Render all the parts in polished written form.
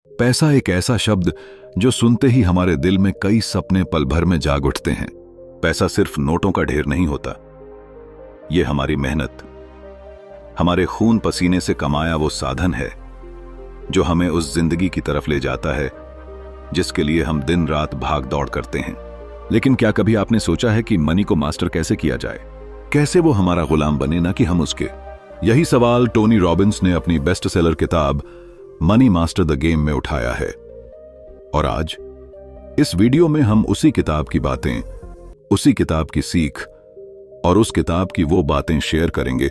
पैसा एक ऐसा शब्द जो सुनते ही हमारे दिल में कई सपने पल भर में जाग उठते हैं। पैसा सिर्फ नोटों का ढेर नहीं होता, ये हमारी मेहनत, हमारे खून पसीने से कमाया वो साधन है जो हमें उस जिंदगी की तरफ ले जाता है जिसके लिए हम दिन रात भाग दौड़ करते हैं। लेकिन क्या कभी आपने सोचा है कि मनी को मास्टर कैसे किया जाए? कैसे वो हमारा गुलाम बने, ना कि हम उसके? यही सवाल टोनी रॉबिन्स ने अपनी बेस्ट सेलर किताब मनी मास्टर द गेम में उठाया है। और आज इस वीडियो में हम उसी किताब की बातें, उसी किताब की सीख और उस किताब की वो बातें शेयर करेंगे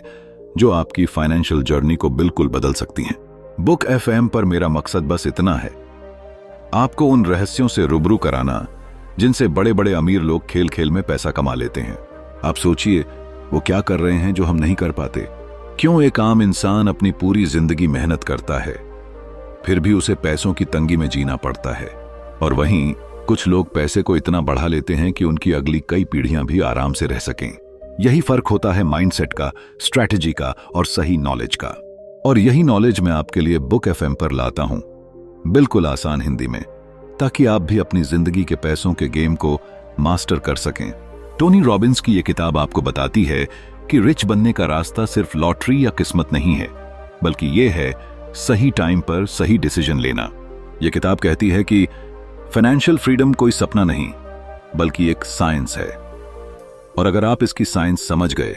जो आपकी फाइनेंशियल जर्नी को बिल्कुल बदल सकती हैं। बुक एफएम पर मेरा मकसद बस इतना है, आपको उन रहस्यों से रूबरू कराना जिनसे बड़े बड़े अमीर लोग खेल खेल में पैसा कमा लेते हैं। आप सोचिए, वो क्या कर रहे हैं जो हम नहीं कर पाते? क्यों एक आम इंसान अपनी पूरी जिंदगी मेहनत करता है, फिर भी उसे पैसों की तंगी में जीना पड़ता है? और वहीं कुछ लोग पैसे को इतना बढ़ा लेते हैं कि उनकी अगली कई पीढ़ियां भी आराम से रह सकें। यही फर्क होता है माइंडसेट का, स्ट्रैटेजी का और सही नॉलेज का। और यही नॉलेज मैं आपके लिए बुक एफएम पर लाता हूं, बिल्कुल आसान हिंदी में, ताकि आप भी अपनी जिंदगी के पैसों के गेम को मास्टर कर सकें। टोनी रॉबिन्स की यह किताब आपको बताती है कि रिच बनने का रास्ता सिर्फ लॉटरी या किस्मत नहीं है, बल्कि यह है सही टाइम पर सही डिसीजन लेना। यह किताब कहती है कि फाइनेंशियल फ्रीडम कोई सपना नहीं, बल्कि एक साइंस है। और अगर आप इसकी साइंस समझ गए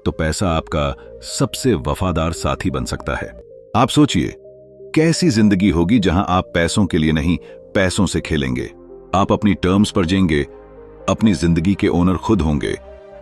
तो पैसा आपका सबसे वफादार साथी बन सकता है। आप सोचिए, कैसी जिंदगी होगी जहां आप पैसों के लिए नहीं, पैसों से खेलेंगे। आप अपनी टर्म्स पर जिएंगे, अपनी जिंदगी के ओनर खुद होंगे,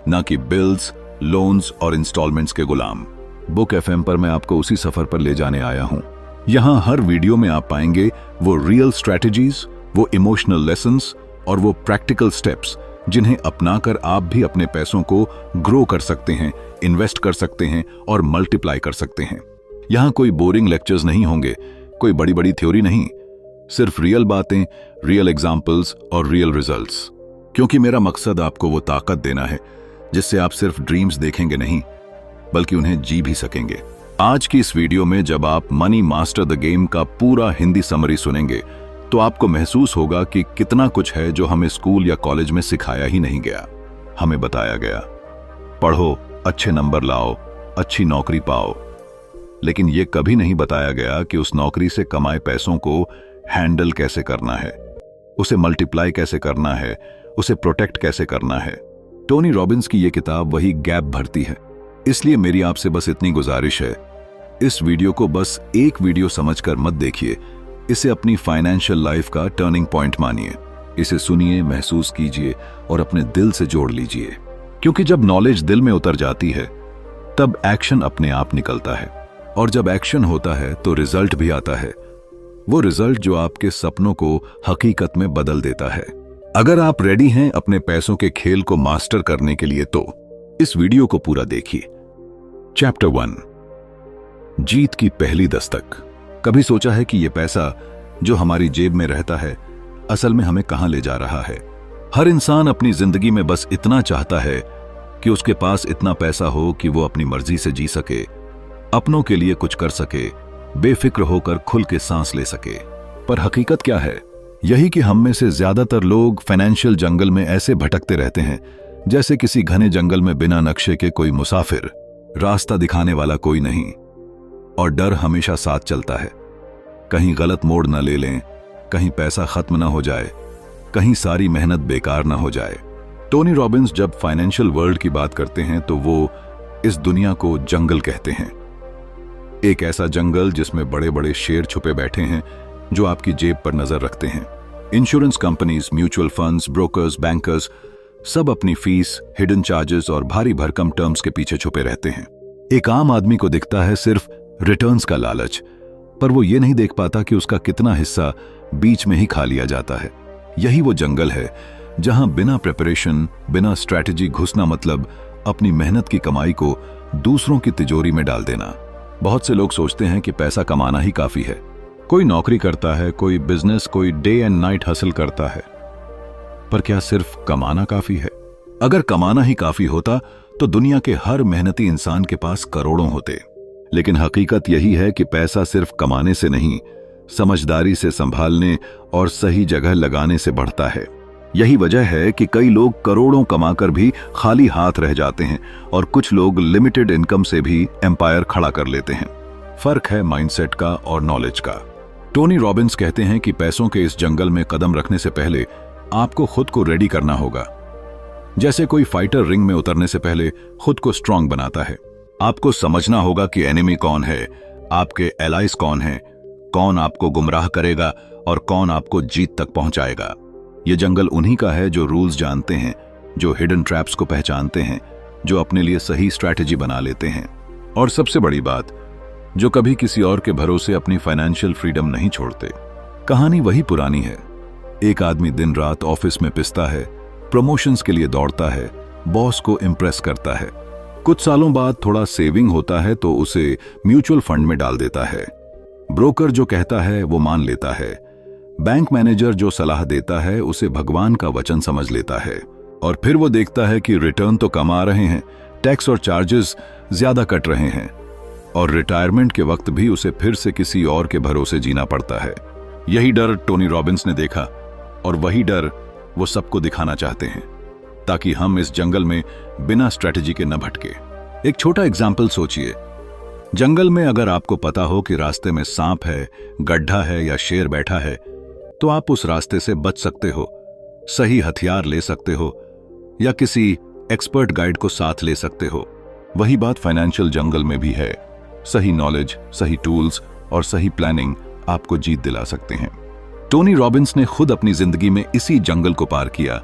ना कि बिल्स, लोन्स और इंस्टॉलमेंट्स के गुलाम। बुक एफएम पर मैं आपको उसी सफर पर ले जाने आया हूं। यहां हर वीडियो में आप पाएंगे वो रियल स्ट्रैटेजीज, वो इमोशनल लेसन्स और वो प्रैक्टिकल स्टेप्स जिन्हें अपनाकर आप भी अपने पैसों को ग्रो कर सकते हैं, इन्वेस्ट कर सकते हैं और मल्टीप्लाई कर सकते हैं। यहां कोई बोरिंग लेक्चर्स नहीं होंगे, कोई बड़ी बड़ी थ्योरी नहीं, सिर्फ रियल बातें, रियल एग्जाम्पल्स और रियल रिजल्ट्स। क्योंकि मेरा मकसद आपको वो ताकत देना है जिससे आप सिर्फ ड्रीम्स देखेंगे नहीं, बल्कि उन्हें जी भी सकेंगे। आज की इस वीडियो में जब आप मनी मास्टर द गेम का पूरा हिंदी समरी सुनेंगे तो आपको महसूस होगा कि कितना कुछ है जो हमें स्कूल या कॉलेज में सिखाया ही नहीं गया। हमें बताया गया, पढ़ो, अच्छे नंबर लाओ, अच्छी नौकरी पाओ, लेकिन यह कभी नहीं बताया गया कि उस नौकरी से कमाए पैसों को हैंडल कैसे करना है, उसे मल्टीप्लाई कैसे करना है, उसे प्रोटेक्ट कैसे करना है। टोनी रॉबिन्स की यह किताब वही गैप भरती है। इसलिए मेरी आपसे बस इतनी गुजारिश है, इस वीडियो को बस एक वीडियो समझकर मत देखिए, इसे अपनी फाइनेंशियल लाइफ का टर्निंग पॉइंट मानिए। इसे सुनिए, महसूस कीजिए और अपने दिल से जोड़ लीजिए। क्योंकि जब नॉलेज दिल में उतर जाती है तब एक्शन अपने आप निकलता है, और जब एक्शन होता है तो रिजल्ट भी आता है, वो रिजल्ट जो आपके सपनों को हकीकत में बदल देता है। अगर आप रेडी हैं अपने पैसों के खेल को मास्टर करने के लिए तो इस वीडियो को पूरा देखिए। चैप्टर 1, जीत की पहली दस्तक। कभी सोचा है कि यह पैसा जो हमारी जेब में रहता है असल में हमें कहां ले जा रहा है? हर इंसान अपनी जिंदगी में बस इतना चाहता है कि उसके पास इतना पैसा हो कि वो अपनी मर्जी से जी सके, अपनों के लिए कुछ कर सके, बेफिक्र होकर खुल के सांस ले सके। पर हकीकत क्या है? यही कि हम में से ज्यादातर लोग फाइनेंशियल जंगल में ऐसे भटकते रहते हैं जैसे किसी घने जंगल में बिना नक्शे के कोई मुसाफिर, रास्ता दिखाने वाला कोई नहीं, और डर हमेशा साथ चलता है। कहीं गलत मोड़ न ले लें, कहीं पैसा खत्म ना हो जाए, कहीं सारी मेहनत बेकार ना हो जाए। टोनी रॉबिन्स जब फाइनेंशियल वर्ल्ड की बात करते हैं तो वो इस दुनिया को जंगल कहते हैं। एक ऐसा जंगल जिसमें बड़े बड़े शेर छुपे बैठे हैं जो आपकी जेब पर नजर रखते हैं। Insurance companies, mutual funds, brokers, bankers सब अपनी फीस, हिडन चार्जेस और भारी भरकम टर्म्स के पीछे छुपे रहते हैं। एक आम आदमी को दिखता है सिर्फ रिटर्न्स का लालच, पर वो ये नहीं देख पाता कि उसका कितना हिस्सा बीच में ही खा लिया जाता है। यही वो जंगल है जहां बिना प्रिपरेशन, बिना स्ट्रैटेजी घुसना मतलब अपनी मेहनत की कमाई को दूसरों की तिजोरी में डाल देना। बहुत से लोग सोचते हैं कि पैसा कमाना ही काफी है। कोई नौकरी करता है, कोई बिजनेस, कोई डे एंड नाइट हसल करता है, पर क्या सिर्फ कमाना काफी है? अगर कमाना ही काफी होता तो दुनिया के हर मेहनती इंसान के पास करोड़ों होते। लेकिन हकीकत यही है कि पैसा सिर्फ कमाने से नहीं, समझदारी से संभालने और सही जगह लगाने से बढ़ता है। यही वजह है कि कई लोग करोड़ों कमाकर भी खाली हाथ रह जाते हैं और कुछ लोग लिमिटेड इनकम से भी एम्पायर खड़ा कर लेते हैं। फर्क है माइंडसेट का और नॉलेज का। टोनी रॉबिन्स कहते हैं कि पैसों के इस जंगल में कदम रखने से पहले आपको खुद को रेडी करना होगा। जैसे कोई फाइटर रिंग में उतरने से पहले खुद को स्ट्रांग बनाता है। आपको समझना होगा कि एनिमी कौन है, आपके एलाइज कौन हैं, कौन आपको गुमराह करेगा और कौन आपको जीत तक पहुंचाएगा। ये जंगल उन्हीं का है जो रूल्स जानते हैं, जो हिडन ट्रैप्स को पहचानते हैं, जो अपने लिए सही स्ट्रैटेजी बना लेते हैं और सबसे बड़ी बात, जो कभी किसी और के भरोसे अपनी फाइनेंशियल फ्रीडम नहीं छोड़ते। कहानी वही पुरानी है। एक आदमी दिन रात ऑफिस में पिसता है, प्रमोशंस के लिए दौड़ता है, बॉस को इम्प्रेस करता है। कुछ सालों बाद थोड़ा सेविंग होता है तो उसे म्यूचुअल फंड में डाल देता है। ब्रोकर जो कहता है वो मान लेता है। बैंक मैनेजर जो सलाह देता है उसे भगवान का वचन समझ लेता है। और फिर वो देखता है कि रिटर्न तो कम आ रहे हैं, टैक्स और चार्जेस ज्यादा कट रहे हैं और रिटायरमेंट के वक्त भी उसे फिर से किसी और के भरोसे जीना पड़ता है। यही डर टोनी रॉबिन्स ने देखा और वही डर वो सबको दिखाना चाहते हैं ताकि हम इस जंगल में बिना स्ट्रेटेजी के न भटके। एक छोटा एग्जाम्पल सोचिए। जंगल में अगर आपको पता हो कि रास्ते में सांप है, गड्ढा है या शेर बैठा है तो आप उस रास्ते से बच सकते हो, सही हथियार ले सकते हो या किसी एक्सपर्ट गाइड को साथ ले सकते हो। वही बात फाइनेंशियल जंगल में भी है। सही नॉलेज, सही टूल्स और सही प्लानिंग आपको जीत दिला सकते हैं। टोनी रॉबिन्स ने खुद अपनी जिंदगी में इसी जंगल को पार किया।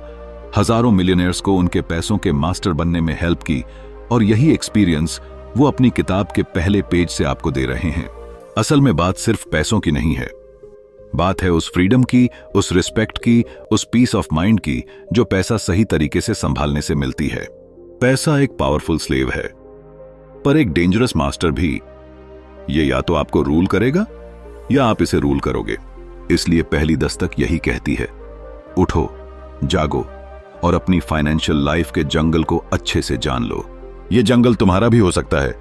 हजारों मिलियनेयर्स को उनके पैसों के मास्टर बनने में हेल्प की और यही एक्सपीरियंस वो अपनी किताब के पहले पेज से आपको दे रहे हैं। असल में बात सिर्फ पैसों की नहीं है, बात है उस फ्रीडम की, उस रिस्पेक्ट की, उस पीस ऑफ माइंड की जो पैसा सही तरीके से संभालने से मिलती है। पैसा एक पावरफुल स्लेव है पर एक डेंजरस मास्टर भी। ये या तो आपको रूल करेगा या आप इसे रूल करोगे। इसलिए पहली दस्तक यही कहती है, उठो, जागो और अपनी फाइनेंशियल लाइफ के जंगल को अच्छे से जान लो। ये जंगल तुम्हारा भी हो सकता है,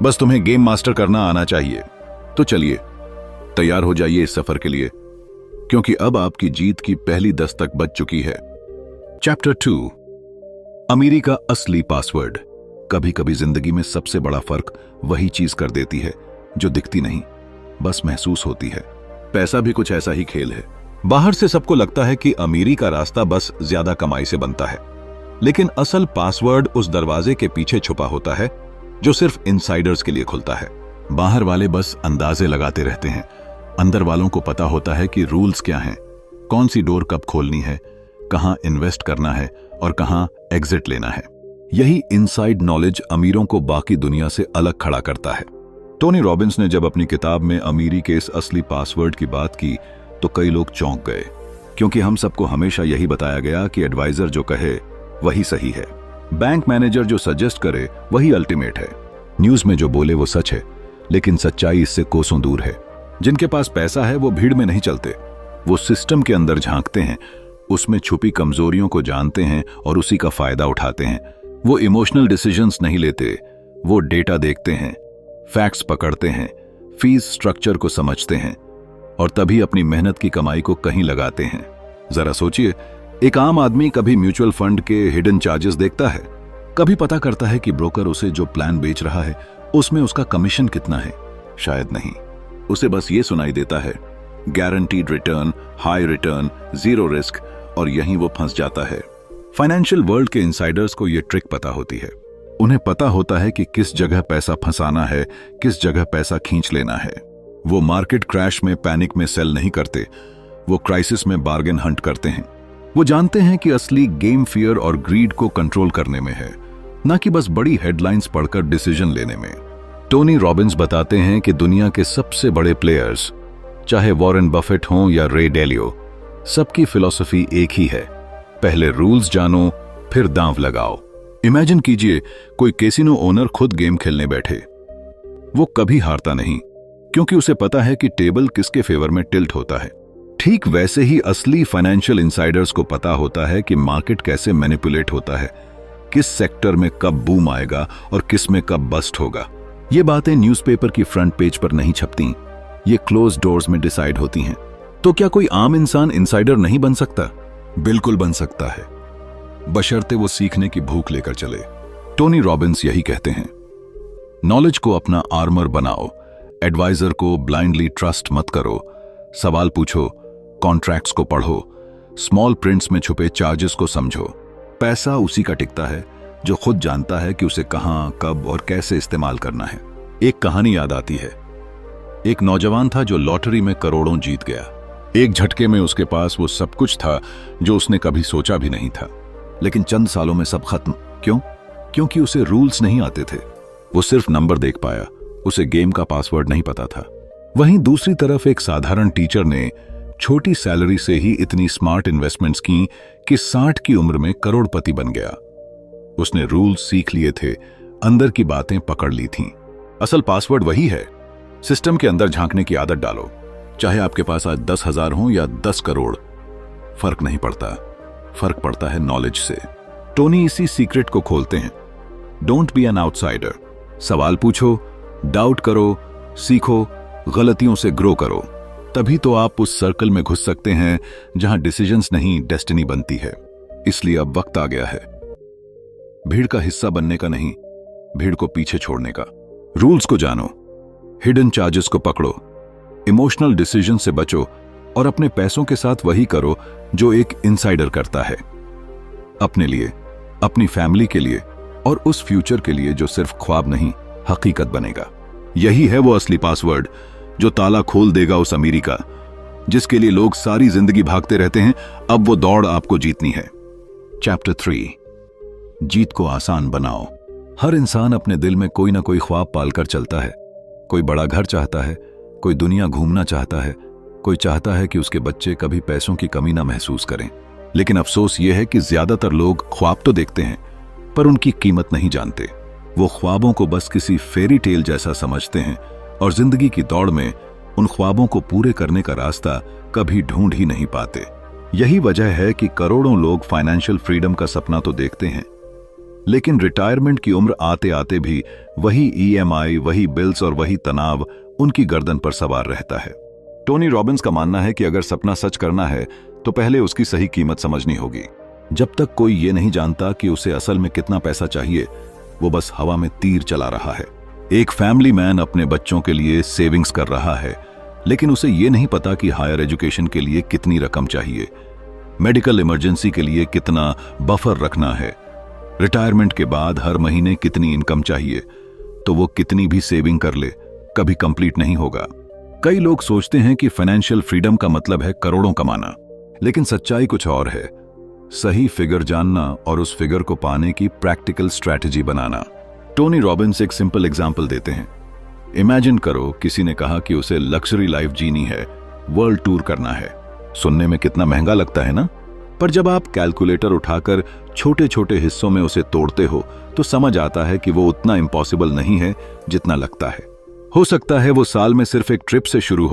बस तुम्हें गेम मास्टर करना आना चाहिए। तो चलिए तैयार हो जाइए इस सफर के लिए, क्योंकि अब आपकी जीत की पहली दस्तक बज चुकी है। चैप्टर 2, अमीरी का असली पासवर्ड। कभी कभी जिंदगी में सबसे बड़ा फर्क वही चीज कर देती है जो दिखती नहीं, बस महसूस होती है। पैसा भी कुछ ऐसा ही खेल है। बाहर से सबको लगता है कि अमीरी का रास्ता बस ज्यादा कमाई से बनता है, लेकिन असल पासवर्ड उस दरवाजे के पीछे छुपा होता है जो सिर्फ इनसाइडर्स के लिए खुलता है। बाहर वाले बस अंदाजे लगाते रहते हैं, अंदर वालों को पता होता है कि रूल्स क्या हैं, कौन सी डोर कब खोलनी है, कहां इन्वेस्ट करना है और कहां एग्जिट लेना है। यही इनसाइड नॉलेज अमीरों को बाकी दुनिया से अलग खड़ा करता है। टोनी रॉबिन्स ने जब अपनी किताब में अमीरी के इस असली पासवर्ड की बात की तो कई लोग चौंक गए, क्योंकि हम सबको हमेशा यही बताया गया कि एडवाइजर जो कहे वही सही है, बैंक मैनेजर जो सजेस्ट करे वही अल्टीमेट है, न्यूज में जो बोले वो सच है। लेकिन सच्चाई इससे कोसों दूर है। जिनके पास पैसा है वो भीड़ में नहीं चलते, वो सिस्टम के अंदर झांकते हैं, उसमें छुपी कमजोरियों को जानते हैं और उसी का फायदा उठाते हैं। वो इमोशनल डिसीजंस नहीं लेते, वो डेटा देखते हैं, फैक्ट्स पकड़ते हैं, फीस स्ट्रक्चर को समझते हैं और तभी अपनी मेहनत की कमाई को कहीं लगाते हैं। जरा सोचिए, एक आम आदमी कभी म्यूचुअल फंड के हिडन चार्जेस देखता है, कभी पता करता है कि ब्रोकर उसे जो प्लान बेच रहा है उसमें उसका कमीशन कितना है? शायद नहीं। उसे बस ये सुनाई देता है, guaranteed return, high return, zero risk, और यहीं वो फंस जाता है। फाइनेंशियल वर्ल्ड के इनसाइडर्स को ये ट्रिक पता होती है। उन्हें पता होता है कि किस जगह पैसा फंसाना है, किस जगह पैसा खींच लेना है। वो मार्केट क्रैश में पैनिक में सेल नहीं करते, वो क्राइसिस में बार्गेन हंट करते हैं। वो जानते हैं कि असली गेम फियर और ग्रीड को कंट्रोल करने में है, न कि बस बड़ी हेडलाइंस पढ़कर डिसीजन लेने में। टोनी रॉबिन्स बताते हैं कि दुनिया के सबसे बड़े प्लेयर्स, चाहे वॉरेन बफेट हों या रे डेलियो, सबकी फिलॉसफी एक ही है, पहले रूल्स जानो फिर दांव लगाओ। इमेजिन कीजिए कोई कैसीनो ओनर खुद गेम खेलने बैठे। वो कभी हारता नहीं, क्योंकि उसे पता है कि टेबल किसके फेवर में टिल्ट होता है। ठीक वैसे ही असली फाइनेंशियल इनसाइडर्स को पता होता है कि मार्केट कैसे मैनिपुलेट होता है, किस सेक्टर में कब बूम आएगा और किस में कब बस्ट होगा। ये बातें न्यूज़पेपर की फ्रंट पेज पर नहीं छपती, ये क्लोज डोर्स में डिसाइड होती हैं। तो क्या कोई आम इंसान इनसाइडर नहीं बन सकता? बिल्कुल बन सकता है, बशर्ते वो सीखने की भूख लेकर चले। टोनी रॉबिन्स यही कहते हैं, नॉलेज को अपना आर्मर बनाओ, एडवाइजर को ब्लाइंडली ट्रस्ट मत करो, सवाल पूछो, कॉन्ट्रैक्ट्स को पढ़ो, स्मॉल प्रिंट्स में छुपे चार्जेस को समझो। पैसा उसी का टिकता है जो खुद जानता है कि उसे कहां, कब और कैसे इस्तेमाल करना है। एक कहानी याद आती है। एक नौजवान था जो लॉटरी में करोड़ों जीत गया। एक झटके में उसके पास वो सब कुछ था जो उसने कभी सोचा भी नहीं था। लेकिन चंद सालों में सब खत्म। क्यों? क्योंकि उसे रूल्स नहीं आते थे। वो सिर्फ नंबर देख पाया, उसे गेम का पासवर्ड नहीं पता था। वहीं दूसरी तरफ एक साधारण टीचर ने छोटी सैलरी से ही इतनी स्मार्ट इन्वेस्टमेंट्स की कि 60 की उम्र में करोड़पति बन गया। उसने रूल्स सीख लिए थे, अंदर की बातें पकड़ ली थीं। असल पासवर्ड वही है, सिस्टम के अंदर झांकने की आदत डालो। चाहे आपके पास आज 10,000 हो या 10 करोड़, फर्क नहीं पड़ता। फर्क पड़ता है नॉलेज से। टोनी इसी सीक्रेट को खोलते हैं। Don't be an outsider. सवाल पूछो, डाउट करो, सीखो, गलतियों से ग्रो करो। तभी तो आप उस सर्कल में घुस सकते हैं जहां डिसीजंस नहीं, डेस्टिनी बनती है। इसलिए अब वक्त आ गया है भीड़ का हिस्सा बनने का नहीं, भीड़ को पीछे छोड़ने का। रूल्स को जानो, हिडन चार्जेस को पकड़ो, इमोशनल डिसीजन से बचो और अपने पैसों के साथ वही करो जो एक इनसाइडर करता है। अपने लिए, अपनी फैमिली के लिए और उस फ्यूचर के लिए जो सिर्फ ख्वाब नहीं, हकीकत बनेगा। यही है वो असली पासवर्ड जो ताला खोल देगा उस अमीरी का, जिसके लिए लोग सारी जिंदगी भागते रहते हैं। अब वो दौड़ आपको जीतनी है। चैप्टर 3, जीत को आसान बनाओ। हर इंसान अपने दिल में कोई ना कोई ख्वाब पालकर चलता है। कोई बड़ा घर चाहता है, कोई दुनिया घूमना चाहता है, कोई चाहता है कि उसके बच्चे कभी पैसों की कमी ना महसूस करें। लेकिन अफसोस यह है कि ज्यादातर लोग ख्वाब तो देखते हैं पर उनकी कीमत नहीं जानते। वो ख्वाबों को बस किसी फेरी टेल जैसा समझते हैं और जिंदगी की दौड़ में उन ख्वाबों को पूरे करने का रास्ता कभी ढूंढ ही नहीं पाते। यही वजह है कि करोड़ों लोग फाइनेंशियल फ्रीडम का सपना तो देखते हैं, लेकिन रिटायरमेंट की उम्र आते आते भी वही EMI, वही बिल्स और वही तनाव उनकी गर्दन पर सवार रहता है। टोनी रॉबिन्स का मानना है कि अगर सपना सच करना है तो पहले उसकी सही कीमत समझनी होगी। जब तक कोई ये नहीं जानता कि उसे असल में कितना पैसा चाहिए, वो बस हवा में तीर चला रहा है। एक फैमिली मैन अपने बच्चों के लिए सेविंग्स कर रहा है, लेकिन उसे ये नहीं पता कि हायर एजुकेशन के लिए कितनी रकम चाहिए, मेडिकल इमरजेंसी के लिए कितना बफर रखना है, रिटायरमेंट के बाद हर महीने कितनी इनकम चाहिए। तो वो कितनी भी सेविंग कर ले, कभी कंप्लीट नहीं होगा। कई लोग सोचते हैं कि फाइनेंशियल फ्रीडम का मतलब है करोड़ों कमाना, लेकिन सच्चाई कुछ और है। सही फिगर जानना और उस फिगर को पाने की प्रैक्टिकल स्ट्रैटेजी बनाना। टोनी रॉबिन्स एक सिंपल एग्जाम्पल देते हैं। इमेजिन करो किसी ने कहा कि उसे लग्जरी लाइफ जीनी है, वर्ल्ड टूर करना है। सुनने में कितना महंगा लगता है ना? पर जब आप कैलकुलेटर उठाकर छोटे छोटे हिस्सों में उसे तोड़ते हो तो समझ आता है कि वो उतना इम्पॉसिबल नहीं है जितना लगता है। हो सकता है वो साल में सिर्फ एक ट्रिप से शुरू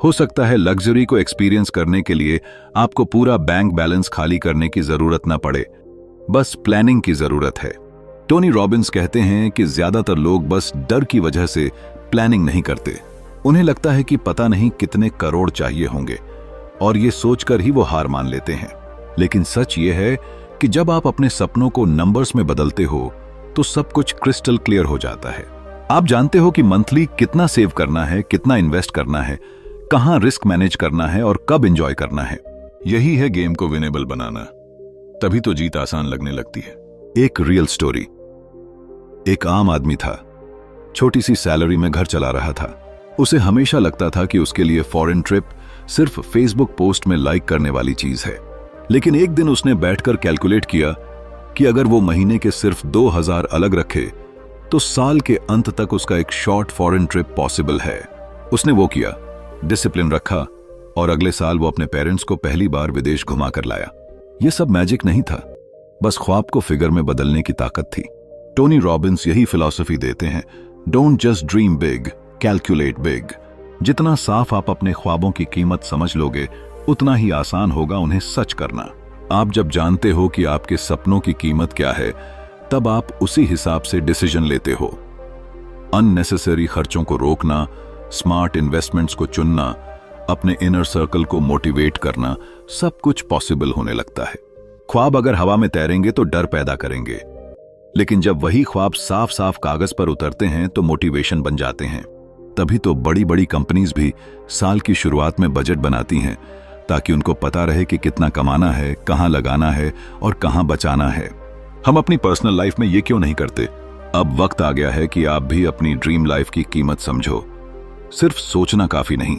हो सकता है लग्जरी को एक्सपीरियंस करने के लिए आपको पूरा बैंक बैलेंस खाली करने की जरूरत ना पड़े, बस प्लानिंग की जरूरत है। टोनी रॉबिन्स कहते हैं कि ज्यादातर लोग बस डर की वजह से प्लानिंग नहीं करते। उन्हें लगता है कि पता नहीं कितने करोड़ चाहिए होंगे और ये सोचकर ही वो हार मान लेते हैं। लेकिन सच ये है कि जब आप अपने सपनों को नंबर्स में बदलते हो तो सब कुछ क्रिस्टल क्लियर हो जाता है। आप जानते हो कि मंथली कितना सेव करना है, कितना इन्वेस्ट करना है, कहां रिस्क मैनेज करना है और कब एंजॉय करना है। यही है गेम को विनेबल बनाना। तभी तो जीत आसान लगने लगती है। एक रियल स्टोरी। एक आम आदमी था, छोटी सी सैलरी में घर चला रहा था। उसे हमेशा लगता था कि उसके लिए फॉरेन ट्रिप सिर्फ फेसबुक पोस्ट में लाइक करने वाली चीज है। लेकिन एक दिन उसने बैठकर कैलकुलेट किया कि अगर वो महीने के सिर्फ 2,000 अलग रखे तो साल के अंत तक उसका एक शॉर्ट फॉरेन ट्रिप पॉसिबल है। उसने वो किया, डिसिप्लिन रखा और अगले साल वो अपने पेरेंट्स को पहली बार विदेश घुमा कर लाया। ये सब मैजिक नहीं था, बस ख्वाब को फिगर में बदलने की ताकत थी। टोनी रॉबिन्स यही फिलॉसफी देते हैं, don't just dream big, calculate big. जितना साफ आप अपने ख्वाबों की कीमत समझ लोगे, उतना ही आसान होगा उन्हें सच करना। आप जब जानते हो कि आपके सपनों की कीमत क्या है, तब आप उसी हिसाब से डिसीजन लेते हो। अननेसेसरी खर्चों को रोकना, स्मार्ट इन्वेस्टमेंट्स को चुनना, अपने इनर सर्कल को मोटिवेट करना, सब कुछ पॉसिबल होने लगता है। ख्वाब अगर हवा में तैरेंगे तो डर पैदा करेंगे, लेकिन जब वही ख्वाब साफ साफ कागज पर उतरते हैं तो मोटिवेशन बन जाते हैं। तभी तो बड़ी बड़ी कंपनीज भी साल की शुरुआत में बजट बनाती हैं, ताकि उनको पता रहे कि कितना कमाना है, कहां लगाना है और कहां बचाना है। हम अपनी पर्सनल लाइफ में ये क्यों नहीं करते? अब वक्त आ गया है कि आप भी अपनी ड्रीम लाइफ की कीमत समझो। सिर्फ सोचना काफी नहीं,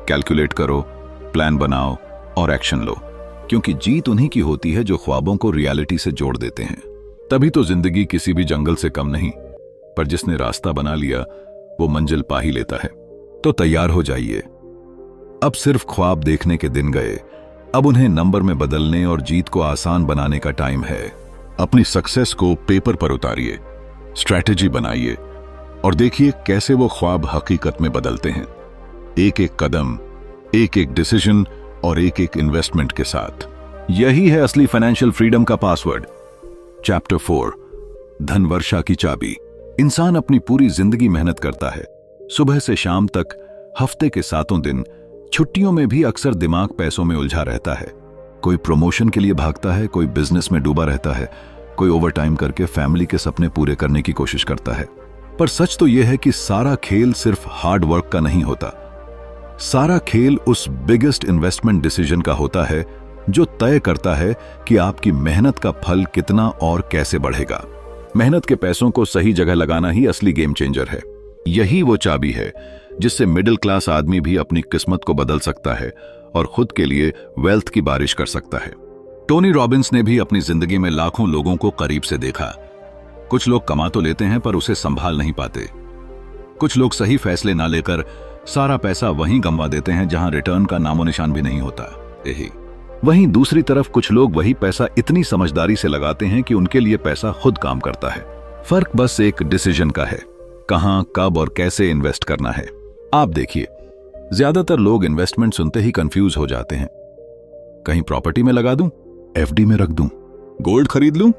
कैलकुलेट करो, प्लान बनाओ और एक्शन लो, क्योंकि जीत उन्हीं की होती है जो ख्वाबों को रियलिटी से जोड़ देते हैं। तभी तो जिंदगी किसी भी जंगल से कम नहीं, पर जिसने रास्ता बना लिया वो मंजिल पा ही लेता है। तो तैयार हो जाइए, अब सिर्फ ख्वाब देखने के दिन गए, अब उन्हें नंबर में बदलने और जीत को आसान बनाने का टाइम है। अपनी सक्सेस को पेपर पर उतारिए, स्ट्रैटेजी बनाइए और देखिए कैसे वो ख्वाब हकीकत में बदलते हैं, एक एक कदम, एक एक डिसीजन और एक एक इन्वेस्टमेंट के साथ। यही है असली फाइनेंशियल फ्रीडम का पासवर्ड। चैप्टर 4, धन वर्षा की चाबी। इंसान अपनी पूरी जिंदगी मेहनत करता है, सुबह से शाम तक, हफ्ते के 7 दिन, छुट्टियों में भी अक्सर दिमाग पैसों में उलझा रहता है। कोई प्रमोशन के लिए भागता है, कोई बिजनेस में डूबा रहता है, कोई ओवरटाइम करके फैमिली के सपने पूरे करने की कोशिश करता है। पर सच तो यह है कि सारा खेल सिर्फ हार्ड वर्क का नहीं होता। सारा खेल उस बिगेस्ट इन्वेस्टमेंट डिसीजन का होता है जो तय करता है कि आपकी मेहनत का फल कितना और कैसे बढ़ेगा। मेहनत के पैसों को सही जगह लगाना ही असली गेम चेंजर है। यही वो चाबी है जिससे मिडिल क्लास आदमी भी अपनी किस्मत को बदल सकता है और खुद के लिए वेल्थ की बारिश कर सकता है। टोनी रॉबिन्स ने भी अपनी जिंदगी में लाखों लोगों को करीब से देखा। कुछ लोग कमा तो लेते हैं पर उसे संभाल नहीं पाते। कुछ लोग सही फैसले ना लेकर सारा पैसा वहीं गंवा देते हैं जहां रिटर्न का नामो निशान भी नहीं होता। वहीं दूसरी तरफ कुछ लोग वही पैसा इतनी समझदारी से लगाते हैं कि उनके लिए पैसा खुद काम करता है। फर्क बस एक डिसीजन का है, कहां, कब और कैसे इन्वेस्ट करना है। आप देखिए, ज्यादातर लोग इन्वेस्टमेंट सुनते ही कंफ्यूज हो जाते हैं। कहीं प्रॉपर्टी में लगा दूं, एफडी में रख दूं, गोल्ड खरीद लूं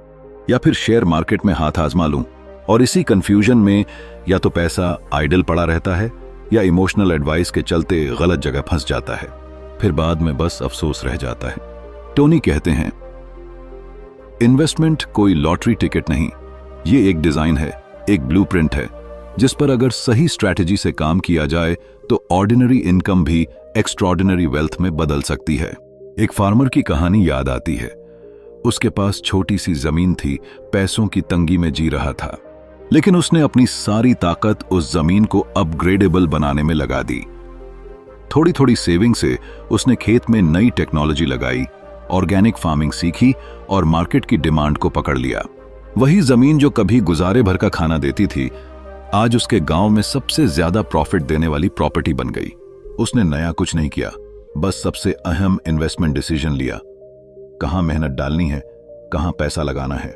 या फिर शेयर मार्केट में हाथ आजमा लूं। और इसी कंफ्यूजन में या तो पैसा आइडल पड़ा रहता है या इमोशनल एडवाइस के चलते गलत जगह फंस जाता है। फिर बाद में बस अफसोस रह जाता है। टोनी कहते हैं, इन्वेस्टमेंट कोई लॉटरी टिकट नहीं, ये एक डिजाइन है, एक ब्लूप्रिंट है, जिस पर अगर सही स्ट्रैटेजी से काम किया जाए तो ऑर्डिनरी इनकम भी एक्स्ट्रॉर्डिनरी वेल्थ में बदल सकती है। एक फार्मर की कहानी याद आती है। उसके पास छोटी सी जमीन थी, पैसों की तंगी में जी रहा था, लेकिन उसने अपनी सारी ताकत उस जमीन को अपग्रेडेबल बनाने में लगा दी। थोड़ी थोड़ी सेविंग से उसने खेत में नई टेक्नोलॉजी लगाई, ऑर्गेनिक फार्मिंग सीखी और मार्केट की डिमांड को पकड़ लिया। वही जमीन जो कभी गुजारे भर का खाना देती थी, आज उसके गांव में सबसे ज्यादा प्रॉफिट देने वाली प्रॉपर्टी बन गई। उसने नया कुछ नहीं किया, बस सबसे अहम इन्वेस्टमेंट डिसीजन लिया, कहां मेहनत डालनी है, कहां पैसा लगाना है।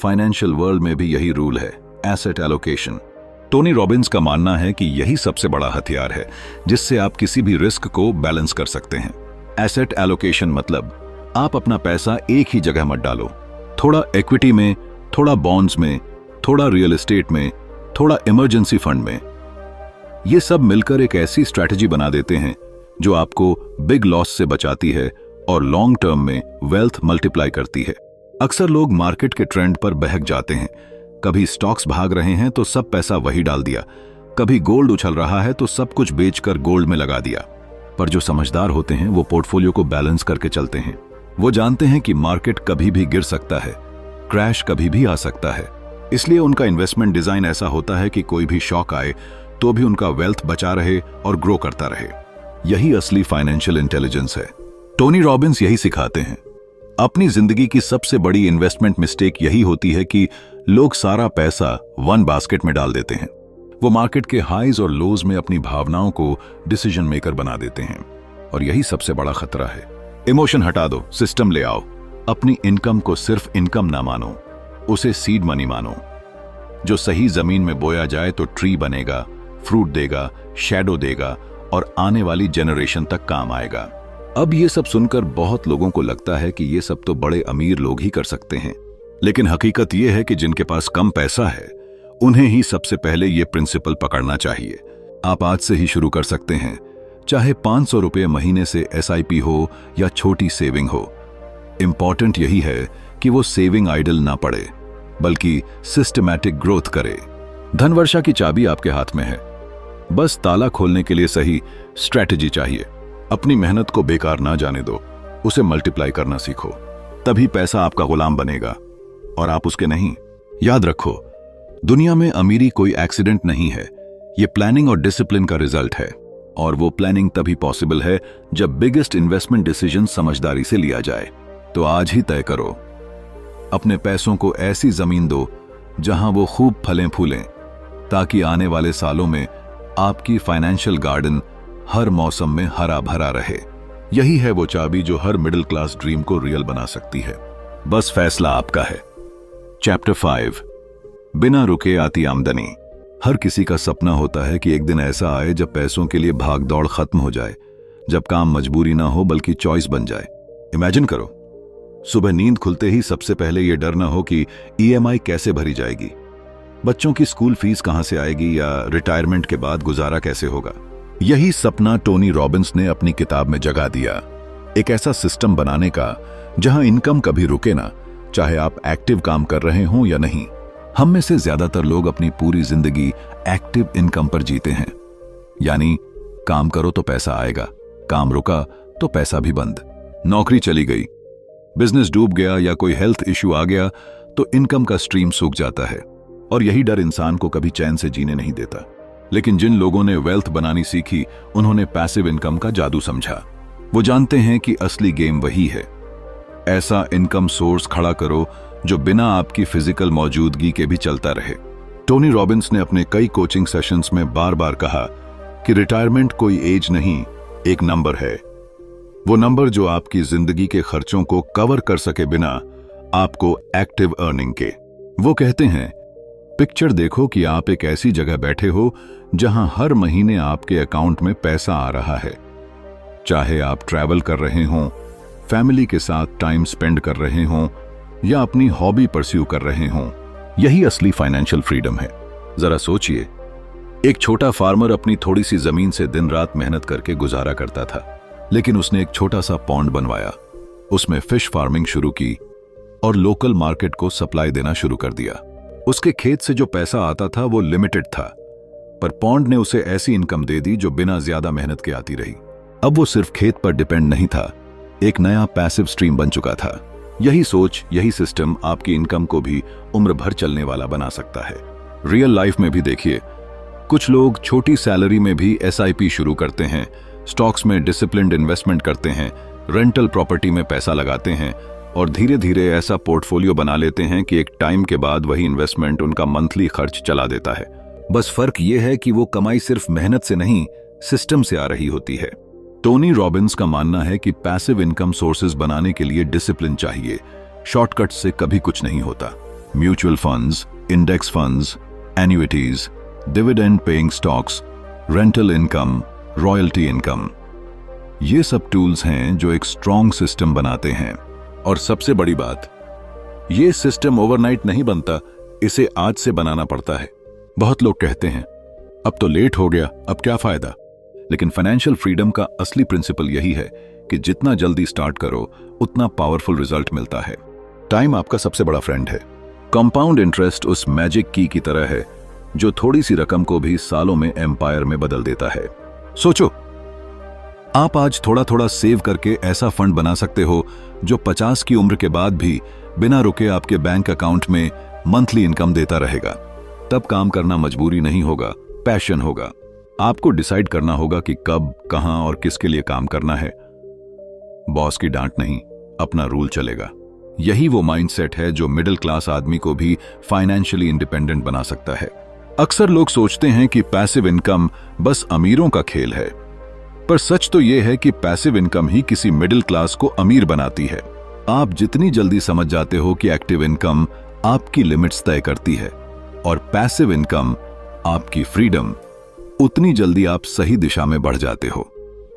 फाइनेंशियल वर्ल्ड में भी यही रूल है, एसेट एलोकेशन। टोनी रॉबिन्स का मानना है कि यही सबसे बड़ा हथियार है जिससे आप किसी भी रिस्क को बैलेंस कर सकते हैं। एसेट एलोकेशन मतलब आप अपना पैसा एक ही जगह मत डालो, थोड़ा इक्विटी में, थोड़ा बॉन्ड्स में, थोड़ा रियल एस्टेट में, थोड़ा इमरजेंसी फंड में। ये सब मिलकर एक ऐसी स्ट्रैटेजी बना देते हैं जो आपको बिग लॉस से बचाती है और लॉन्ग टर्म में वेल्थ मल्टीप्लाई करती है। अक्सर लोग मार्केट के ट्रेंड पर बहक जाते हैं। कभी स्टॉक्स भाग रहे हैं तो सब पैसा वही डाल दिया, कभी गोल्ड उछल रहा है तो सब कुछ बेचकर गोल्ड में लगा दिया। पर जो समझदार होते हैं वो पोर्टफोलियो को बैलेंस करके चलते हैं। वो जानते हैं कि मार्केट कभी भी गिर सकता है, क्रैश कभी भी आ सकता है, इसलिए उनका इन्वेस्टमेंट डिजाइन ऐसा होता है कि कोई भी शॉक आए तो भी उनका वेल्थ बचा रहे और ग्रो करता रहे। यही असली फाइनेंशियल इंटेलिजेंस है। टोनी रॉबिन्स यही सिखाते हैं। अपनी जिंदगी की सबसे बड़ी इन्वेस्टमेंट मिस्टेक यही होती है कि लोग सारा पैसा वन बास्केट में डाल देते हैं। वो मार्केट के हाईज और लोज में अपनी भावनाओं को डिसीजन मेकर बना देते हैं, और यही सबसे बड़ा खतरा है। इमोशन हटा दो, सिस्टम ले आओ। अपनी इनकम को सिर्फ इनकम ना मानो, उसे सीड मनी मानो। जो सही जमीन में बोया जाए तो ट्री बनेगा, फ्रूट देगा, शैडो देगा और आने वाली जनरेशन तक काम आएगा। अब ये सब सुनकर बहुत लोगों को लगता है कि ये सब तो बड़े अमीर लोग ही कर सकते हैं, लेकिन हकीकत ये है कि जिनके पास कम पैसा है उन्हें ही सबसे पहले ये प्रिंसिपल पकड़ना चाहिए। आप आज से ही शुरू कर सकते हैं, चाहे 500 रुपये महीने से SIP हो या छोटी सेविंग हो। इंपॉर्टेंट यही है कि वो सेविंग आइडल ना पड़े, बल्कि सिस्टमैटिक ग्रोथ करे। धनवर्षा की चाबी आपके हाथ में है, बस ताला खोलने के लिए सही स्ट्रैटेजी चाहिए। अपनी मेहनत को बेकार ना जाने दो, उसे मल्टीप्लाई करना सीखो, तभी पैसा आपका गुलाम बनेगा और आप उसके नहीं। याद रखो, दुनिया में अमीरी कोई एक्सीडेंट नहीं है, ये प्लानिंग और डिसिप्लिन का रिजल्ट है। और वो प्लानिंग तभी पॉसिबल है जब बिगेस्ट इन्वेस्टमेंट डिसीजन समझदारी से लिया जाए। तो आज ही तय करो, अपने पैसों को ऐसी जमीन दो जहां वो खूब फलें फूलें, ताकि आने वाले सालों में आपकी फाइनेंशियल गार्डन हर मौसम में हरा भरा रहे। यही है वो चाबी जो हर मिडिल क्लास ड्रीम को रियल बना सकती है। बस फैसला आपका है। चैप्टर 5, बिना रुके आती आमदनी। हर किसी का सपना होता है कि एक दिन ऐसा आए जब पैसों के लिए भाग दौड़ खत्म हो जाए, जब काम मजबूरी ना हो बल्कि चॉइस बन जाए। इमेजिन करो, सुबह नींद खुलते ही सबसे पहले यह डर ना हो कि EMI कैसे भरी जाएगी, बच्चों की स्कूल फीस कहां से आएगी, या रिटायरमेंट के बाद गुजारा कैसे होगा। यही सपना टोनी रॉबिन्स ने अपनी किताब में जगा दिया, एक ऐसा सिस्टम बनाने का जहां इनकम कभी रुके ना, चाहे आप एक्टिव काम कर रहे हों या नहीं। हम में से ज्यादातर लोग अपनी पूरी जिंदगी एक्टिव इनकम पर जीते हैं, यानी काम करो तो पैसा आएगा, काम रुका तो पैसा भी बंद। नौकरी चली गई, बिजनेस डूब गया या कोई हेल्थ इश्यू आ गया तो इनकम का स्ट्रीम सूख जाता है, और यही डर इंसान को कभी चैन से जीने नहीं देता। लेकिन जिन लोगों ने वेल्थ बनानी सीखी, उन्होंने पैसिव इनकम का जादू समझा। वो जानते हैं कि असली गेम वही है, ऐसा इनकम सोर्स खड़ा करो जो बिना आपकी फिजिकल मौजूदगी के भी चलता रहे। टोनी रॉबिन्स ने अपने कई कोचिंग सेशंस में बार बार कहा कि रिटायरमेंट कोई एज नहीं, एक नंबर है। वो नंबर जो आपकी जिंदगी के खर्चों को कवर कर सके बिना आपको एक्टिव अर्निंग के। वो कहते हैं, पिक्चर देखो कि आप एक ऐसी जगह बैठे हो जहां हर महीने आपके अकाउंट में पैसा आ रहा है, चाहे आप ट्रैवल कर रहे हों, फैमिली के साथ टाइम स्पेंड कर रहे हों या अपनी हॉबी परस्यू कर रहे हों। यही असली फाइनेंशियल फ्रीडम है। जरा सोचिए, एक छोटा फार्मर अपनी थोड़ी सी जमीन से दिन रात मेहनत करके गुजारा करता था, लेकिन उसने एक छोटा सा पॉन्ड बनवाया, उसमें फिश फार्मिंग शुरू की और लोकल मार्केट को सप्लाई देना शुरू कर दिया। उसके खेत से जो पैसा आता था वो लिमिटेड था, पर पॉन्ड ने उसे ऐसी इनकम दे दी जो बिना ज्यादा मेहनत के आती रही। अब वो सिर्फ खेत पर डिपेंड नहीं था, एक नया पैसिव स्ट्रीम बन चुका था। यही सोच, यही सिस्टम आपकी इनकम को भी उम्र भर चलने वाला बना सकता है। रियल लाइफ में भी देखिए, कुछ लोग छोटी सैलरी में भी SIP शुरू करते हैं, स्टॉक्स में डिसिप्लिन्ड इन्वेस्टमेंट करते हैं, रेंटल प्रॉपर्टी में पैसा लगाते हैं और धीरे धीरे ऐसा पोर्टफोलियो बना लेते हैं कि एक टाइम के बाद वही इन्वेस्टमेंट उनका मंथली खर्च चला देता है। बस फर्क यह है कि वो कमाई सिर्फ मेहनत से नहीं, सिस्टम से आ रही होती है। टोनी रॉबिन्स का मानना है कि पैसिव इनकम सोर्सेज बनाने के लिए डिसिप्लिन चाहिए, शॉर्टकट से कभी कुछ नहीं होता। Mutual funds, index funds, annuities, dividend paying stocks, rental income, royalty income, ये सब टूल्स हैं जो एक स्ट्रॉन्ग सिस्टम बनाते हैं। और सबसे बड़ी बात, ये सिस्टम ओवरनाइट नहीं बनता, इसे आज से बनाना पड़ता है। बहुत लोग कहते हैं, अब तो लेट हो गया, अब क्या फायदा। लेकिन फाइनेंशियल फ्रीडम का असली प्रिंसिपल यही है कि जितना जल्दी स्टार्ट करो उतना पावरफुल रिजल्ट मिलता है। टाइम आपका सबसे बड़ा फ्रेंड है। कंपाउंड इंटरेस्ट उस मैजिक की तरह है जो थोड़ी सी रकम को भी सालों में एम्पायर में बदल देता है। सोचो, आप आज थोड़ा थोड़ा सेव करके ऐसा फंड बना सकते हो जो 50 की उम्र के बाद भी बिना रुके आपके बैंक अकाउंट में मंथली इनकम देता रहेगा। तब काम करना मजबूरी नहीं होगा, पैशन होगा। आपको डिसाइड करना होगा कि कब, कहां और किसके लिए काम करना है। बॉस की डांट नहीं, अपना रूल चलेगा। यही वो माइंडसेट है जो मिडिल क्लास आदमी को भी फाइनेंशियली इंडिपेंडेंट बना सकता है। अक्सर लोग सोचते हैं कि पैसिव इनकम बस अमीरों का खेल है, पर सच तो यह है कि पैसिव इनकम ही किसी मिडिल क्लास को अमीर बनाती है। आप जितनी जल्दी समझ जाते हो कि एक्टिव इनकम आपकी लिमिट्स तय करती है और पैसिव इनकम आपकी फ्रीडम, उतनी जल्दी आप सही दिशा में बढ़ जाते हो।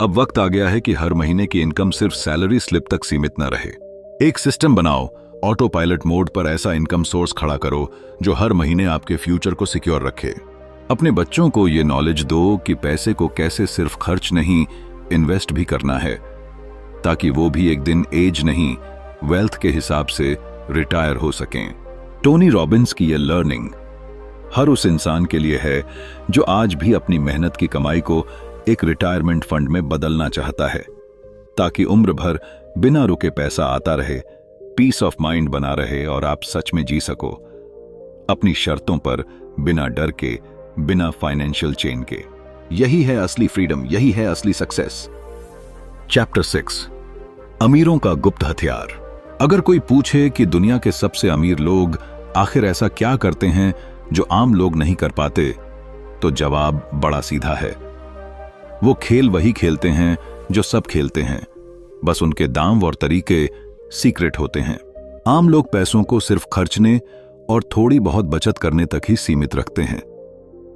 अब वक्त आ गया है कि हर महीने की इनकम सिर्फ सैलरी स्लिप तक सीमित न रहे। एक सिस्टम बनाओ, ऑटो पायलट मोड पर ऐसा इनकम सोर्स खड़ा करो जो हर महीने आपके फ्यूचर को सिक्योर रखे। अपने बच्चों को ये नॉलेज दो कि पैसे को कैसे सिर्फ खर्च नहीं, इन्वेस्ट भी करना है, ताकि वो भी एक दिन एज नहीं, वेल्थ के हिसाब से रिटायर हो सकें। टोनी रॉबिन्स की ये लर्निंग हर उस इंसान के लिए है जो आज भी अपनी मेहनत की कमाई को एक रिटायरमेंट फंड में बदलना चाहता है, ताकि उम्र भर बिना रुके पैसा आता रहे, पीस ऑफ माइंड बना रहे और आप सच में जी सको अपनी शर्तों पर, बिना डर के, बिना फाइनेंशियल चेन के। यही है असली फ्रीडम, यही है असली सक्सेस। चैप्टर 6, अमीरों का गुप्त हथियार। अगर कोई पूछे कि दुनिया के सबसे अमीर लोग आखिर ऐसा क्या करते हैं जो आम लोग नहीं कर पाते, तो जवाब बड़ा सीधा है। वो खेल वही खेलते हैं जो सब खेलते हैं, बस उनके दाम और तरीके सीक्रेट होते हैं। आम लोग पैसों को सिर्फ खर्चने और थोड़ी बहुत बचत करने तक ही सीमित रखते हैं,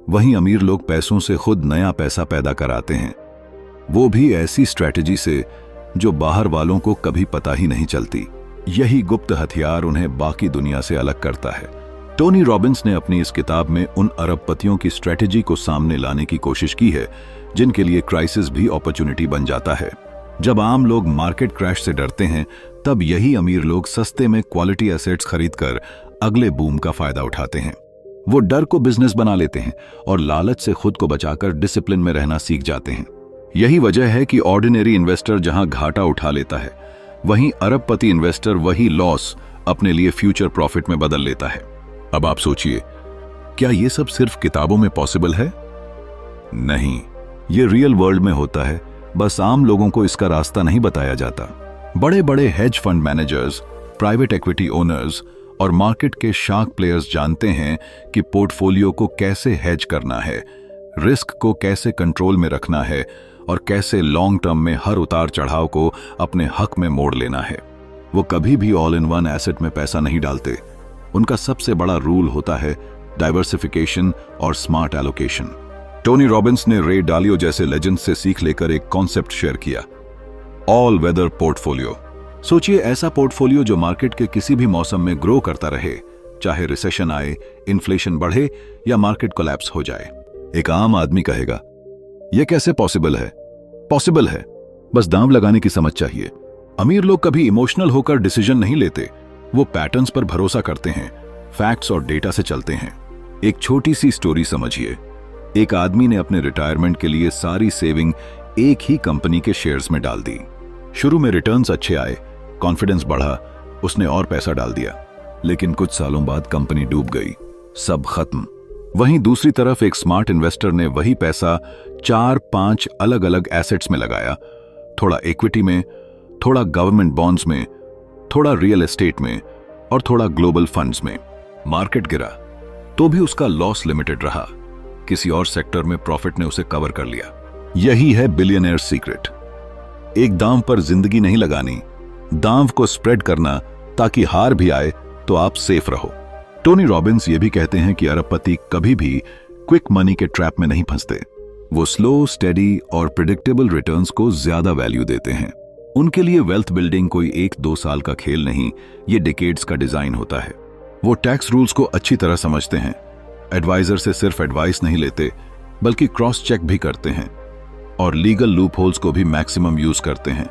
वहीं अमीर लोग पैसों से खुद नया पैसा पैदा कराते हैं, वो भी ऐसी स्ट्रैटेजी से जो बाहर वालों को कभी पता ही नहीं चलती। यही गुप्त हथियार उन्हें बाकी दुनिया से अलग करता है। टोनी रॉबिन्स ने अपनी इस किताब में उन अरबपतियों की स्ट्रैटेजी को सामने लाने की कोशिश की है जिनके लिए क्राइसिस भी अपॉर्चुनिटी बन जाता है। जब आम लोग मार्केट क्रैश से डरते हैं, तब यही अमीर लोग सस्ते में क्वालिटी एसेट्स खरीदकर अगले बूम का फायदा उठाते हैं। वो डर को बिजनेस बना लेते हैं और लालच से खुद को बचाकर डिसिप्लिन में रहना सीख जाते हैं। यही वजह है कि ऑर्डिनरी इन्वेस्टर जहां घाटा उठा लेता है, वहीं अरबपति इन्वेस्टर वही लॉस अपने लिए फ्यूचर प्रॉफिट में बदल लेता है। अब आप सोचिए, क्या ये सब सिर्फ किताबों में पॉसिबल है? नहीं, ये रियल वर्ल्ड में होता है, बस आम लोगों को इसका रास्ता नहीं बताया जाता। बड़े बड़े hedge fund managers, private equity owners और मार्केट के शार्क प्लेयर्स जानते हैं कि पोर्टफोलियो को कैसे हेज करना है, रिस्क को कैसे कंट्रोल में रखना है और कैसे लॉन्ग टर्म में हर उतार चढ़ाव को अपने हक में मोड़ लेना है। वो कभी भी ऑल इन वन एसेट में पैसा नहीं डालते। उनका सबसे बड़ा रूल होता है डाइवर्सिफिकेशन और स्मार्ट एलोकेशन। टोनी रॉबिन्स ने रे डालियो जैसे लेजेंड से सीख लेकर एक कॉन्सेप्ट शेयर किया, ऑल वेदर पोर्टफोलियो। सोचिए, ऐसा पोर्टफोलियो जो मार्केट के किसी भी मौसम में ग्रो करता रहे, चाहे रिसेशन आए, इन्फ्लेशन बढ़े या मार्केट कोलैप्स हो जाए। एक आम आदमी कहेगा, यह कैसे पॉसिबल है? पॉसिबल है, बस दांव लगाने की समझ चाहिए। अमीर लोग कभी इमोशनल होकर डिसीजन नहीं लेते, वो पैटर्न्स पर भरोसा करते हैं, फैक्ट्स और डेटा से चलते हैं। एक छोटी सी स्टोरी समझिए। एक आदमी ने अपने रिटायरमेंट के लिए सारी सेविंग एक ही कंपनी के शेयर्स में डाल दी। शुरू में रिटर्न्स अच्छे आए, कॉन्फिडेंस बढ़ा, उसने और पैसा डाल दिया, लेकिन कुछ सालों बाद कंपनी डूब गई, सब खत्म। वहीं दूसरी तरफ एक स्मार्ट इन्वेस्टर ने वही पैसा 4-5 अलग अलग एसेट्स में लगाया, थोड़ा इक्विटी में, थोड़ा गवर्नमेंट बॉन्ड्स में, थोड़ा रियल एस्टेट में और थोड़ा ग्लोबल फंड्स में। मार्केट गिरा तो भी उसका लॉस लिमिटेड रहा, किसी और सेक्टर में प्रॉफिट ने उसे कवर कर लिया। यही है बिलियनियर सीक्रेट। एक दांव पर जिंदगी नहीं लगानी, दांव को स्प्रेड करना, ताकि हार भी आए तो आप सेफ रहो। टोनी रॉबिन्स ये भी कहते हैं कि अरबपति कभी भी क्विक मनी के ट्रैप में नहीं फंसते। वो स्लो, स्टेडी और प्रिडिक्टेबल रिटर्न्स को ज्यादा वैल्यू देते हैं। उनके लिए वेल्थ बिल्डिंग कोई 1-2 साल का खेल नहीं, ये डिकेड्स का डिजाइन होता है। वो टैक्स रूल्स को अच्छी तरह समझते हैं, एडवाइजर से सिर्फ एडवाइस नहीं लेते बल्कि क्रॉस चेक भी करते हैं, और लीगल लूप होल्स को भी मैक्सिमम यूज करते हैं,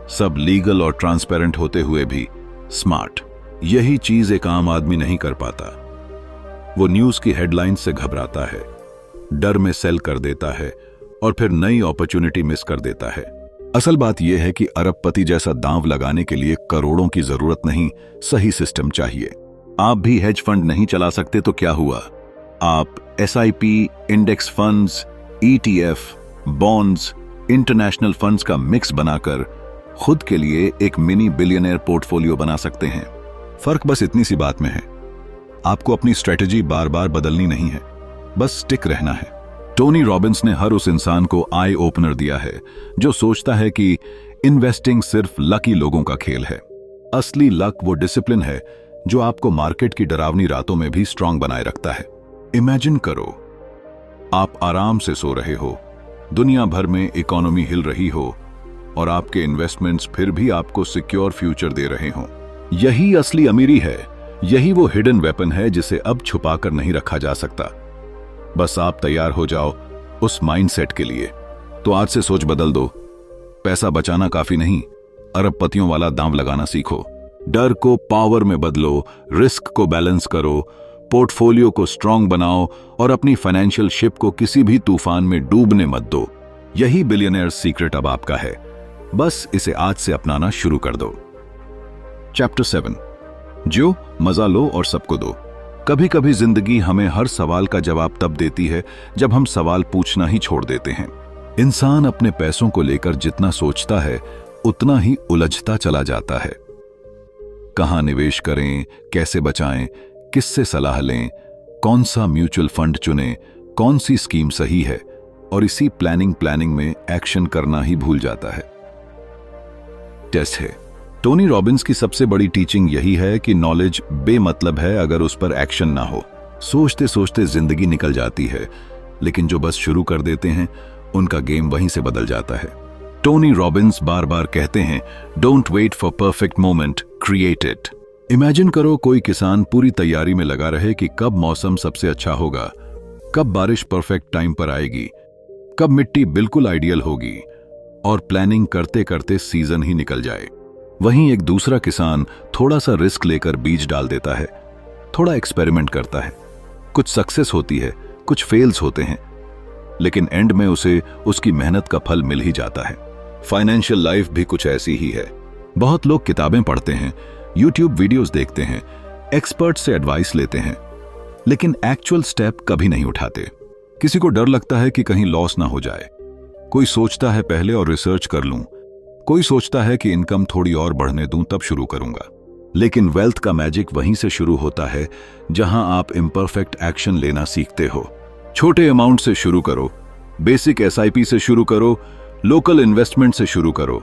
सब लीगल और ट्रांसपेरेंट होते हुए भी स्मार्ट। यही चीज एक आम आदमी नहीं कर पाता। वो न्यूज की हेडलाइंस से घबराता है, डर में सेल कर देता है और फिर नई अपॉर्चुनिटी मिस कर देता है। असल बात यह है कि अरबपति जैसा दांव लगाने के लिए करोड़ों की जरूरत नहीं, सही सिस्टम चाहिए। आप भी हेज फंड नहीं चला सकते तो क्या हुआ, आप SIP, index funds, ETF, bonds, international funds का मिक्स बनाकर खुद के लिए एक मिनी बिलियनियर पोर्टफोलियो बना सकते हैं। फर्क बस इतनी सी बात में है, आपको अपनी स्ट्रेटेजी बार बार बदलनी नहीं है, बस स्टिक रहना है। टोनी रॉबिन्स ने हर उस इंसान को आई ओपनर दिया है जो सोचता है कि इन्वेस्टिंग सिर्फ लकी लोगों का खेल है। असली लक वो डिसिप्लिन है जो आपको मार्केट की डरावनी रातों में भी स्ट्रांग बनाए रखता है। इमेजिन करो, आप आराम से सो रहे हो, दुनिया भर में इकोनॉमी हिल रही हो और आपके इन्वेस्टमेंट्स फिर भी आपको सिक्योर फ्यूचर दे रहे हो। यही असली अमीरी है, यही वो हिडन वेपन है जिसे अब छुपाकर नहीं रखा जा सकता। बस आप तैयार हो जाओ उस माइंडसेट के लिए। तो आज से सोच बदल दो। पैसा बचाना काफी नहीं, अरबपतियों वाला दांव लगाना सीखो। डर को पावर में बदलो, रिस्क को बैलेंस करो, पोर्टफोलियो को स्ट्रांग बनाओ और अपनी फाइनेंशियल शिप को किसी भी तूफान में डूबने मत दो। यही बिलियनियर सीक्रेट अब आपका है, बस इसे आज से अपनाना शुरू कर दो। चैप्टर 7, जो मजा लो और सबको दो। कभी कभी जिंदगी हमें हर सवाल का जवाब तब देती है जब हम सवाल पूछना ही छोड़ देते हैं। इंसान अपने पैसों को लेकर जितना सोचता है उतना ही उलझता चला जाता है। कहां निवेश करें, कैसे बचाएं, किससे सलाह लें, कौन सा म्यूचुअल फंड चुनें, कौन सी स्कीम सही है, और इसी प्लानिंग में एक्शन करना ही भूल जाता है। टेस्ट है। टोनी रॉबिन्स की सबसे बड़ी टीचिंग यही है कि नॉलेज बेमतलब है अगर उस पर एक्शन ना हो। सोचते सोचते जिंदगी निकल जाती है, लेकिन जो बस शुरू कर देते हैं उनका गेम वहीं से बदल जाता है। टोनी रॉबिन्स बार बार कहते हैं, don't wait for perfect moment, create it. Imagine करो कोई किसान पूरी तैयारी में लगा रहे कि कब मौसम सबसे अच्छा होगा, कब बारिश परफेक्ट टाइम पर आएगी, कब मिट्टी बिल्कुल आइडियल होगी, और प्लानिंग करते करते सीजन ही निकल जाए। वहीं एक दूसरा किसान थोड़ा सा रिस्क लेकर बीज डाल देता है, थोड़ा एक्सपेरिमेंट करता है, कुछ सक्सेस होती है, कुछ फेल्स होते हैं, लेकिन एंड में उसे उसकी मेहनत का फल मिल ही जाता है। फाइनेंशियल लाइफ भी कुछ ऐसी ही है। बहुत लोग किताबें पढ़ते हैं, यूट्यूब वीडियोस देखते हैं, एक्सपर्ट से एडवाइस लेते हैं, लेकिन एक्चुअल स्टेप कभी नहीं उठाते। किसी को डर लगता है कि कहीं लॉस ना हो जाए, कोई सोचता है पहले और रिसर्च कर लूं, कोई सोचता है कि इनकम थोड़ी और बढ़ने दूं तब शुरू करूंगा। लेकिन वेल्थ का मैजिक वहीं से शुरू होता है जहां आप इम्परफेक्ट एक्शन लेना सीखते हो। छोटे अमाउंट से शुरू करो, बेसिक एसआईपी से शुरू करो, लोकल इन्वेस्टमेंट से शुरू करो।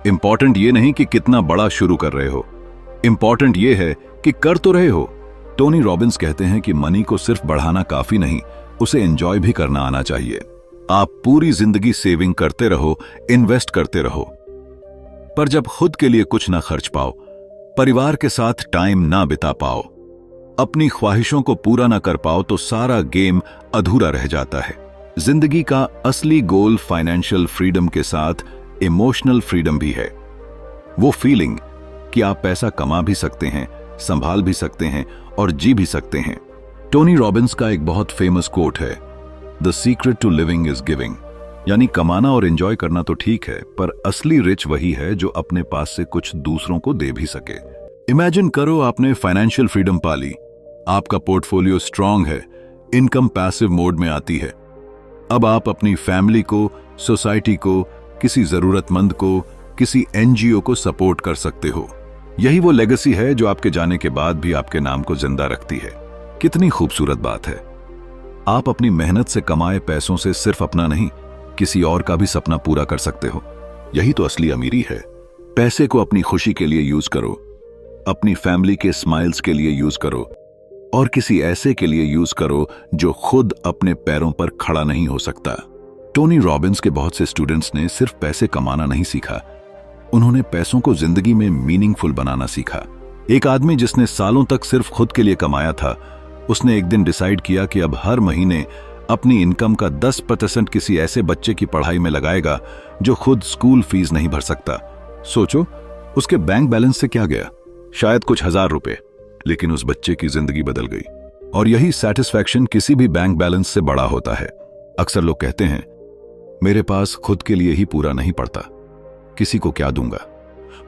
इंपॉर्टेंट ये नहीं कि कितना बड़ा शुरू कर रहे हो, इंपॉर्टेंट ये है कि कर तो रहे हो। टोनी रॉबिन्स कहते हैं कि मनी को सिर्फ बढ़ाना काफी नहीं, उसे एंजॉय भी करना आना चाहिए। आप पूरी जिंदगी सेविंग करते रहो, इन्वेस्ट करते रहो, पर जब खुद के लिए कुछ ना खर्च पाओ, परिवार के साथ टाइम ना बिता पाओ, अपनी ख्वाहिशों को पूरा ना कर पाओ, तो सारा गेम अधूरा रह जाता है। जिंदगी का असली गोल फाइनेंशियल फ्रीडम के साथ इमोशनल फ्रीडम भी है। वो फीलिंग कि आप पैसा कमा भी सकते हैं, संभाल भी सकते हैं और जी भी सकते हैं। टोनी रॉबिन्स का एक बहुत फेमस कोट है, the secret to living is giving. यानी कमाना और एंजॉय करना तो ठीक है, पर असली रिच वही है जो अपने पास से कुछ दूसरों को दे भी सके। इमेजिन करो आपने फाइनेंशियल फ्रीडम पा ली, आपका पोर्टफोलियो स्ट्रांग है, इनकम पैसिव मोड में आती है। अब आप अपनी फैमिली को, सोसाइटी को, किसी जरूरतमंद को, किसी एनजीओ को सपोर्ट कर सकते हो। यही वो लेगेसी है जो आपके जाने के बाद भी आपके नाम को जिंदा रखती है। कितनी खूबसूरत बात है। आप अपनी मेहनत से कमाए पैसों से सिर्फ अपना नहीं, किसी और का भी सपना पूरा कर सकते हो। यही तो असली अमीरी है। पैसे को अपनी खुशी के लिए यूज करो, अपनी फैमिली के स्माइल्स के लिए यूज करो, और किसी ऐसे के लिए यूज करो जो खुद अपने पैरों पर खड़ा नहीं हो सकता। टोनी रॉबिन्स के बहुत से स्टूडेंट्स ने सिर्फ पैसे कमाना नहीं सीखा, उन्होंने पैसों को जिंदगी में मीनिंगफुल बनाना सीखा। एक आदमी जिसने सालों तक सिर्फ खुद के लिए कमाया था, उसने एक दिन डिसाइड किया कि अब हर महीने अपनी इनकम का 10% किसी ऐसे बच्चे की पढ़ाई में लगाएगा जो खुद स्कूल फीस नहीं भर सकता। सोचो, उसके बैंक बैलेंस से क्या गया, शायद कुछ ₹1000, लेकिन उस बच्चे की जिंदगी बदल गई। और यही सेटिस्फैक्शन किसी भी बैंक बैलेंस से बड़ा होता है। अक्सर लोग कहते हैं, मेरे पास खुद के लिए ही पूरा नहीं पड़ता, किसी को क्या दूंगा।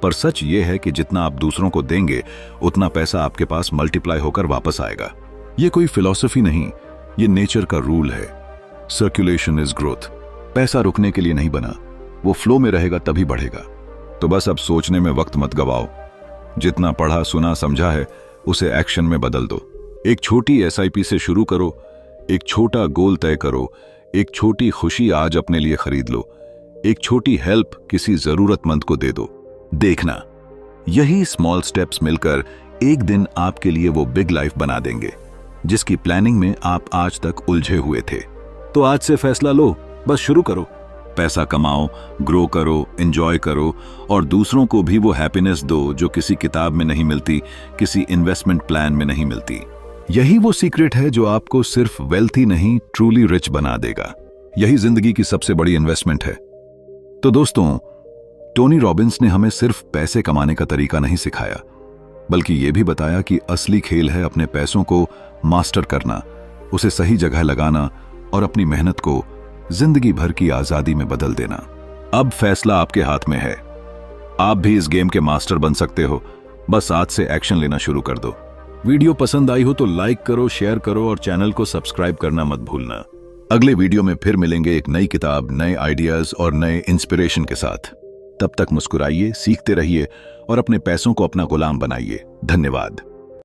पर सच ये है कि जितना आप दूसरों को देंगे, उतना पैसा आपके पास मल्टीप्लाई होकर वापस आएगा। ये कोई फिलॉसफी नहीं, ये नेचर का रूल है। Circulation is growth. पैसा रुकने के लिए नहीं बना, वो फ्लो में रहेगा तभी बढ़ेगा। तो बस अब सोचने में वक्त मत गवाओ। जितना पढ़ा, सुना, समझा है, उसे एक्शन में बदल दो। एक छोटी एसआईपी से शुरू करो, एक छोटा गोल तय करो, एक छोटी खुशी आज अपने लिए खरीद लो, एक छोटी हेल्प किसी जरूरतमंद को दे दो। देखना, यही स्मॉल स्टेप्स मिलकर एक दिन आपके लिए वो बिग लाइफ बना देंगे जिसकी प्लानिंग में आप आज तक उलझे हुए थे। तो आज से फैसला लो, बस शुरू करो। पैसा कमाओ, ग्रो करो, एंजॉय करो, और दूसरों को भी वो हैप्पीनेस दो जो किसी किताब में नहीं मिलती, किसी इन्वेस्टमेंट प्लान में नहीं मिलती। यही वो सीक्रेट है जो आपको सिर्फ वेल्थी नहीं, ट्रूली रिच बना देगा। यही जिंदगी की सबसे बड़ी इन्वेस्टमेंट है। तो दोस्तों, टोनी रॉबिन्स ने हमें सिर्फ पैसे कमाने का तरीका नहीं सिखाया, बल्कि यह भी बताया कि असली खेल है अपने पैसों को मास्टर करना, उसे सही जगह लगाना और अपनी मेहनत को जिंदगी भर की आजादी में बदल देना। अब फैसला आपके हाथ में है। आप भी इस गेम के मास्टर बन सकते हो। बस आज से एक्शन लेना शुरू कर दो। वीडियो पसंद आई हो तो लाइक करो, शेयर करो और चैनल को सब्सक्राइब करना मत भूलना। अगले वीडियो में फिर मिलेंगे एक नई किताब, नए आइडियाज और नए इंस्पिरेशन के साथ। तब तक मुस्कुराइए, सीखते रहिए और अपने पैसों को अपना गुलाम बनाइए। धन्यवाद।